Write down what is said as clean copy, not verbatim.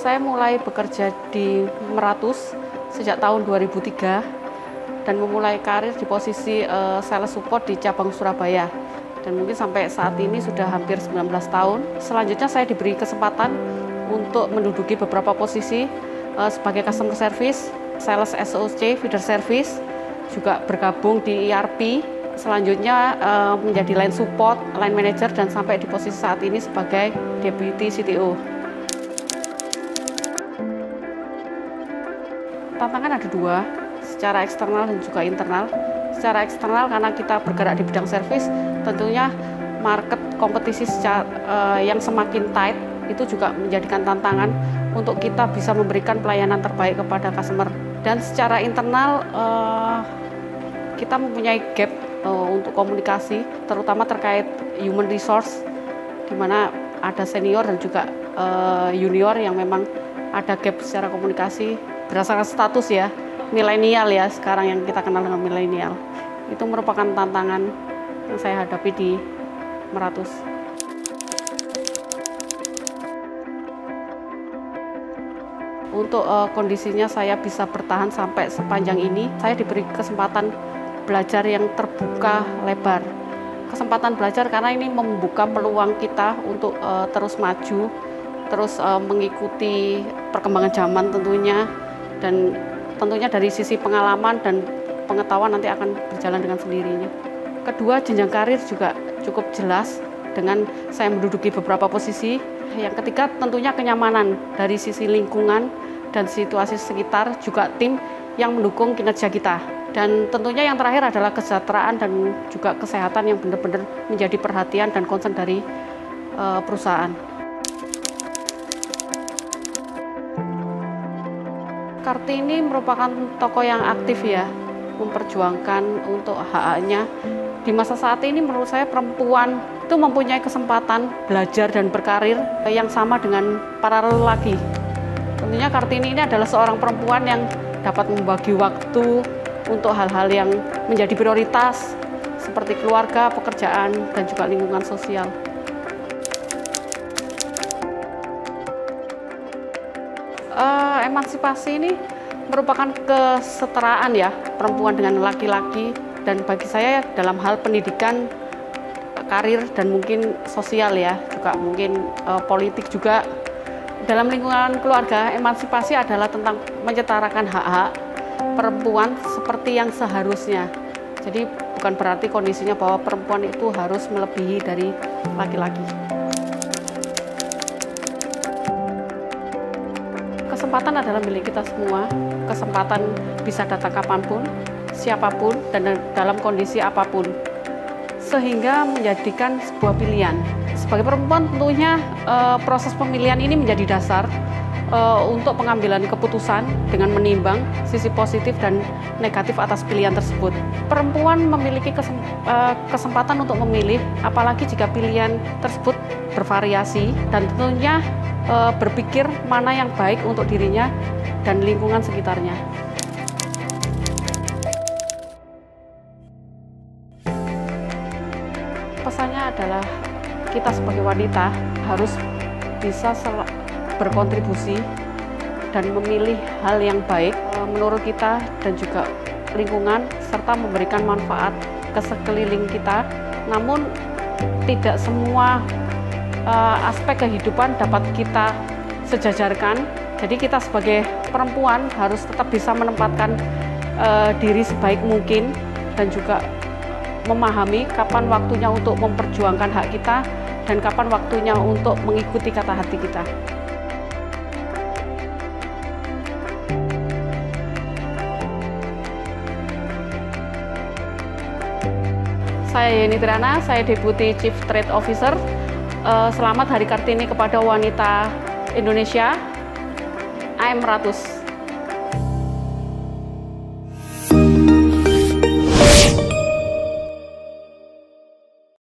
Saya mulai bekerja di Meratus sejak tahun 2003 dan memulai karir di posisi sales support di cabang Surabaya. Dan mungkin sampai saat ini sudah hampir 19 tahun. Selanjutnya saya diberi kesempatan untuk menduduki beberapa posisi sebagai customer service, sales SOC, feeder service, juga bergabung di ERP. Selanjutnya menjadi line support, line manager, dan sampai di posisi saat ini sebagai deputy CTO. Tantangan ada dua, secara eksternal dan juga internal. Secara eksternal karena kita bergerak di bidang servis, tentunya market kompetisi yang semakin tight itu juga menjadikan tantangan untuk kita bisa memberikan pelayanan terbaik kepada customer. Dan secara internal kita mempunyai gap untuk komunikasi, terutama terkait human resource, di mana ada senior dan juga junior yang memang ada gap secara komunikasi. Berdasarkan status ya, milenial ya, sekarang yang kita kenal dengan milenial. Itu merupakan tantangan yang saya hadapi di Meratus. Untuk kondisinya saya bisa bertahan sampai sepanjang ini, saya diberi kesempatan belajar yang terbuka lebar. Kesempatan belajar karena ini membuka peluang kita untuk terus maju, terus mengikuti perkembangan zaman tentunya. Dan tentunya dari sisi pengalaman dan pengetahuan nanti akan berjalan dengan sendirinya. Kedua, jenjang karir juga cukup jelas dengan saya menduduki beberapa posisi. Yang ketiga, tentunya kenyamanan dari sisi lingkungan dan situasi sekitar, juga tim yang mendukung kinerja kita. Dan tentunya yang terakhir adalah kesejahteraan dan juga kesehatan yang benar-benar menjadi perhatian dan concern dari perusahaan. Kartini merupakan tokoh yang aktif ya, memperjuangkan untuk hak-haknya. Di masa saat ini menurut saya perempuan itu mempunyai kesempatan belajar dan berkarir yang sama dengan para lelaki. Tentunya Kartini ini adalah seorang perempuan yang dapat membagi waktu untuk hal-hal yang menjadi prioritas seperti keluarga, pekerjaan, dan juga lingkungan sosial. Emansipasi ini merupakan kesetaraan ya, perempuan dengan laki-laki, dan bagi saya dalam hal pendidikan, karir, dan mungkin sosial ya, juga mungkin politik juga. Dalam lingkungan keluarga, emansipasi adalah tentang menyetarakan hak-hak perempuan seperti yang seharusnya. Jadi bukan berarti kondisinya bahwa perempuan itu harus melebihi dari laki-laki. Kesempatan adalah milik kita semua. Kesempatan bisa datang kapanpun, siapapun, dan dalam kondisi apapun. Sehingga menjadikan sebuah pilihan. Sebagai perempuan tentunya proses pemilihan ini menjadi dasar untuk pengambilan keputusan dengan menimbang sisi positif dan negatif atas pilihan tersebut. Perempuan memiliki kesempatan untuk memilih, apalagi jika pilihan tersebut bervariasi, dan tentunya berpikir mana yang baik untuk dirinya dan lingkungan sekitarnya. Pesannya adalah kita sebagai wanita harus bisa berkontribusi dan memilih hal yang baik menurut kita dan juga lingkungan, serta memberikan manfaat ke sekeliling kita. Namun tidak semua aspek kehidupan dapat kita sejajarkan. Jadi kita sebagai perempuan harus tetap bisa menempatkan diri sebaik mungkin dan juga memahami kapan waktunya untuk memperjuangkan hak kita dan kapan waktunya untuk mengikuti kata hati kita. Saya Yeni Triana, saya Deputy Chief Trade Officer. Selamat Hari Kartini kepada wanita Indonesia. I'm Meratus.